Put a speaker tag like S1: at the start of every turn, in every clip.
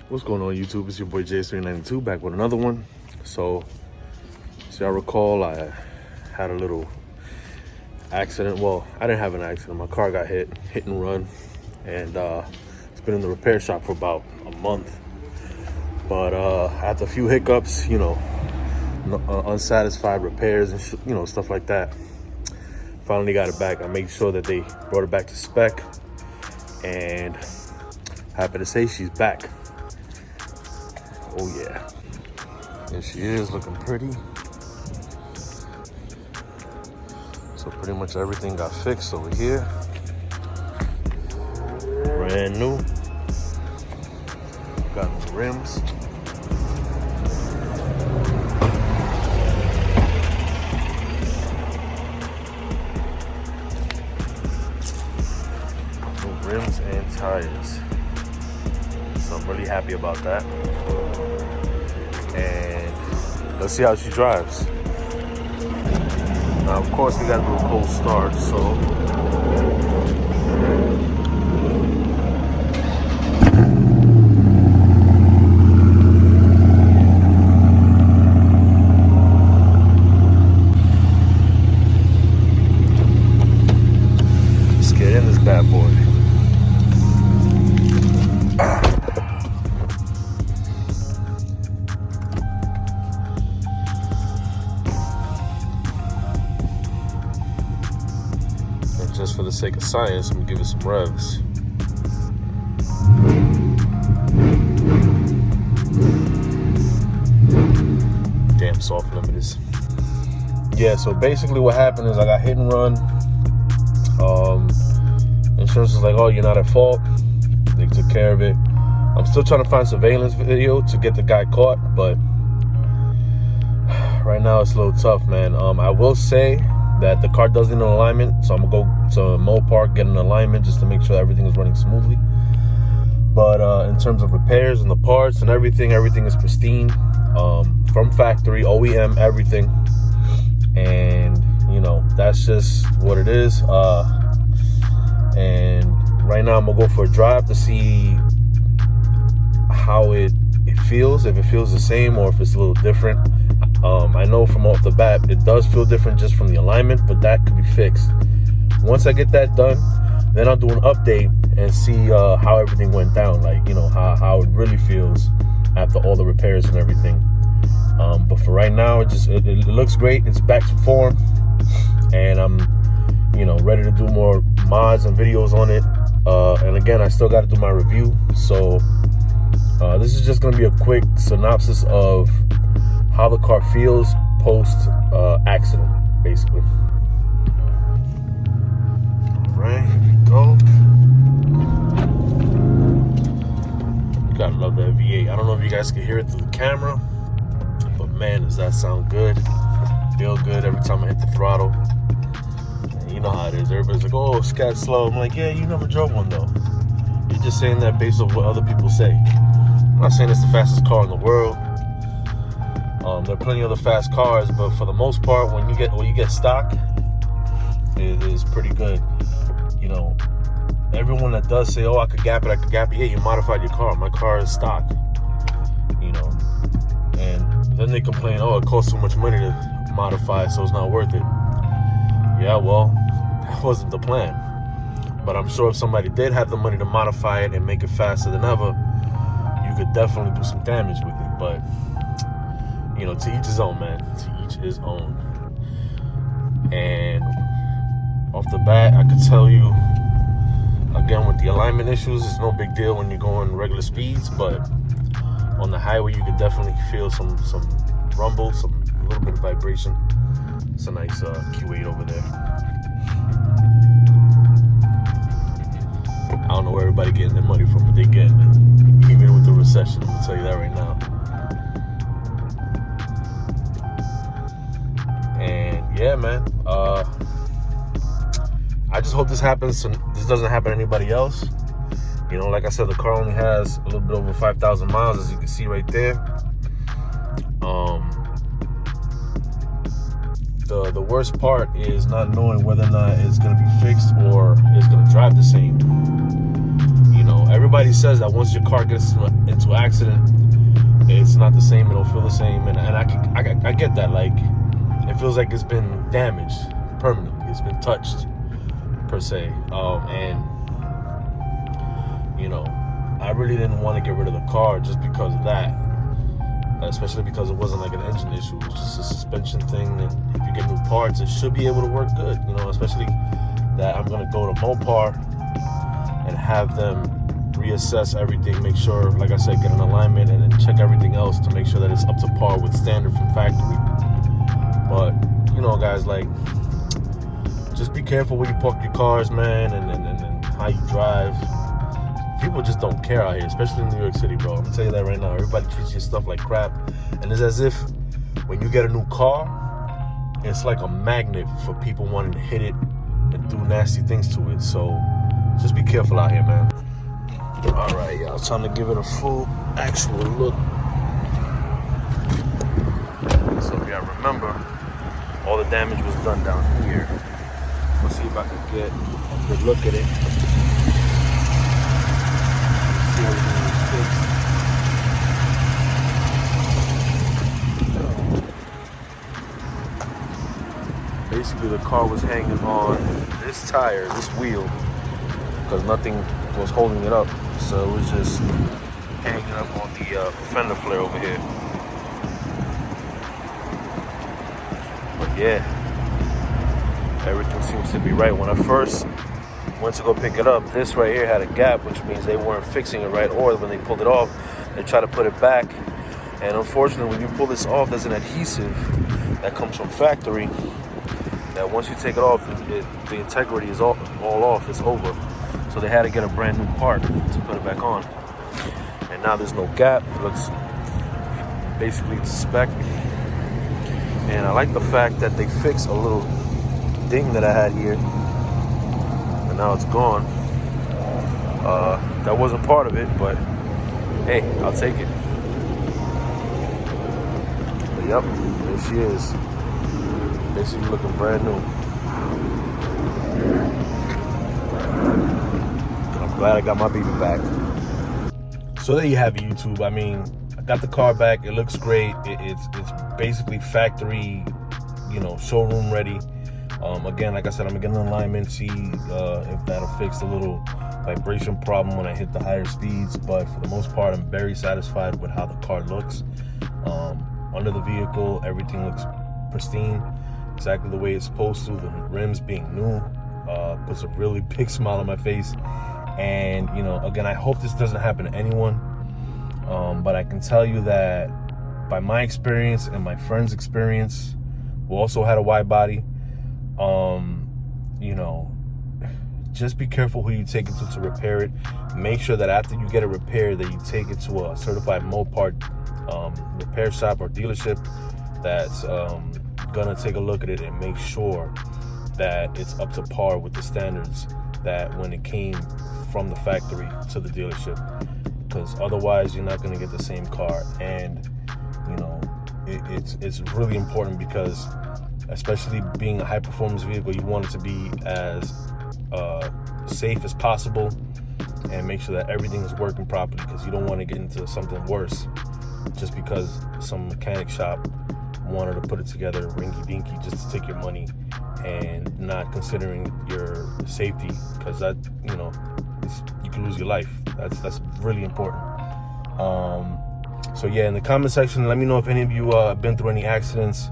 S1: What's going on, YouTube? It's your boy J392 back with another one. So I recall I had a little accident. Well, I didn't have an accident. My car got hit and run, and it's been in the repair shop for about a month. But after a few hiccups, unsatisfied repairs and stuff like that, finally got it back. I made sure that they brought it back to spec, and happy to say she's back. Oh yeah, there she is, looking pretty. So pretty much everything got fixed over here. Brand new. Got new rims. New rims and tires. So I'm really happy about that. And let's see how she drives. Now, of course, we got to do a cold start, so let's get in this bad boy. Just for the sake of science, I'm gonna give it some revs. Damn soft limiters. Yeah, so basically what happened is I got hit and run. Insurance was like, oh, you're not at fault. They took care of it. I'm still trying to find surveillance video to get the guy caught, but right now it's a little tough, man. I will say that the car does need an alignment, so I'm gonna go to Mopar, get an alignment just to make sure everything is running smoothly. But in terms of repairs and the parts and everything is pristine, from factory, OEM, everything. And that's just what it is. And right now I'm gonna go for a drive to see how it feels, if it feels the same or if it's a little different. I know from off the bat it does feel different just from the alignment, but that could be fixed. Once I get that done, then I'll do an update and see how everything went down, like how it really feels after all the repairs and everything. But for right now, it looks great. It's back to form, and I'm ready to do more mods and videos on it. And again, I still got to do my review, so this is just going to be a quick synopsis of how the car feels post accident, basically. All right, here we go. You gotta love that V8. I don't know if you guys can hear it through the camera, but man, does that sound good. Feel good every time I hit the throttle. And you know how it is. Everybody's like, oh, Scat slow. I'm like, yeah, you never drove one though. You're just saying that based on what other people say. I'm not saying it's the fastest car in the world. There are plenty of other fast cars, but for the most part, when you get stock, it is pretty good. Everyone that does say, "Oh, I could gap it," yeah, you modified your car. My car is stock. And then they complain, "Oh, it costs so much money to modify, so it's not worth it." Yeah, well, that wasn't the plan. But I'm sure if somebody did have the money to modify it and make it faster than ever, you could definitely do some damage with it. But to each his own, man. To each his own. And off the bat, I could tell you, again, with the alignment issues, it's no big deal when you're going regular speeds, but on the highway, you could definitely feel some rumble, a little bit of vibration. It's a nice Q8 over there. I don't know where everybody getting their money from, but they getting it. Even with the recession, I'm gonna tell you that right now. And yeah, man, I just hope this happens. This doesn't happen to anybody else. Like I said, the car only has a little bit over 5,000 miles, as you can see right there. The worst part is not knowing whether or not it's going to be fixed or it's going to drive the same. everybody says that once your car gets into an accident, it's not the same. It don't feel the same, and I get that. Like, it feels like it's been damaged permanently. It's been touched per se, and you know, I really didn't want to get rid of the car just because of that, especially because it wasn't like an engine issue. It was just a suspension thing, and if you get new parts, it should be able to work good, you know, especially that I'm going to go to Mopar and have them reassess everything, make sure, like I said, get an alignment, and then check everything else to make sure that it's up to par with standard from factory. But, you know, guys, like, just be careful where you park your cars, man, and how you drive. People just don't care out here, especially in New York City, bro. I'm gonna tell you that right now. Everybody treats your stuff like crap, and it's as if when you get a new car, it's like a magnet for people wanting to hit it and do nasty things to it. So just be careful out here, man. All right, y'all, it's time to give it a full actual look. So if y'all remember, all the damage was done down here. Let's see if I can get a good look at it. See everything was fixed. Basically, the car was hanging on this tire, this wheel, because nothing was holding it up. So it was just hanging up on the fender flare over here. But yeah, everything seems to be right. When I first went to go pick it up, this right here had a gap, which means they weren't fixing it right, or when they pulled it off, they tried to put it back. And unfortunately, when you pull this off, there's an adhesive that comes from factory that once you take it off, the integrity is all off, it's over. So they had to get a brand new part to put it back on. And now there's no gap, it looks basically to spec. And I like the fact that they fixed a little ding that I had here, and now it's gone. That wasn't part of it, but hey, I'll take it. But yep, there she is. Basically looking brand new. I'm glad I got my baby back. So there you have it, YouTube. I mean, I got the car back. It looks great. It's basically factory, you know, showroom ready. Again, like I said, I'm gonna get an alignment, see if that'll fix the little vibration problem when I hit the higher speeds. But for the most part, I'm very satisfied with how the car looks. Under the vehicle, everything looks pristine, exactly the way it's supposed to. The rims being new puts a really big smile on my face. And, you know, again, I hope this doesn't happen to anyone. But I can tell you that by my experience and my friend's experience, who also had a wide body, you know, just be careful who you take it to repair it. Make sure that after you get it repaired, that you take it to a certified Mopar repair shop or dealership that's gonna take a look at it and make sure that it's up to par with the standards that when it came from the factory to the dealership, because otherwise you're not gonna get the same car. And you know, it's really important, because especially being a high performance vehicle, you want it to be as safe as possible and make sure that everything is working properly, because you don't want to get into something worse just because some mechanic shop wanted to put it together rinky dinky just to take your money and not considering your safety, because that, you know, you can lose your life. That's really important. So yeah, in the comment section, let me know if any of you have been through any accidents.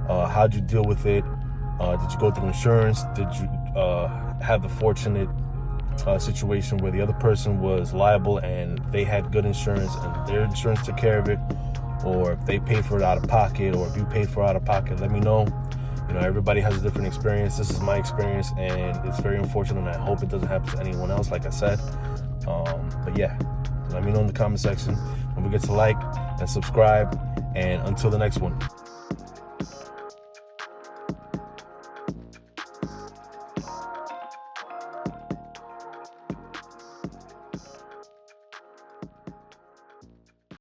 S1: How'd you deal with it? Did you go through insurance? Did you have the fortunate situation where the other person was liable and they had good insurance and their insurance took care of it? Or if they paid for it out of pocket, or if you paid for it out of pocket, let me know. You know, everybody has a different experience. This is my experience, and it's very unfortunate, and I hope it doesn't happen to anyone else, like I said. But yeah, let me know in the comment section. Don't forget to like and subscribe, and until the next one.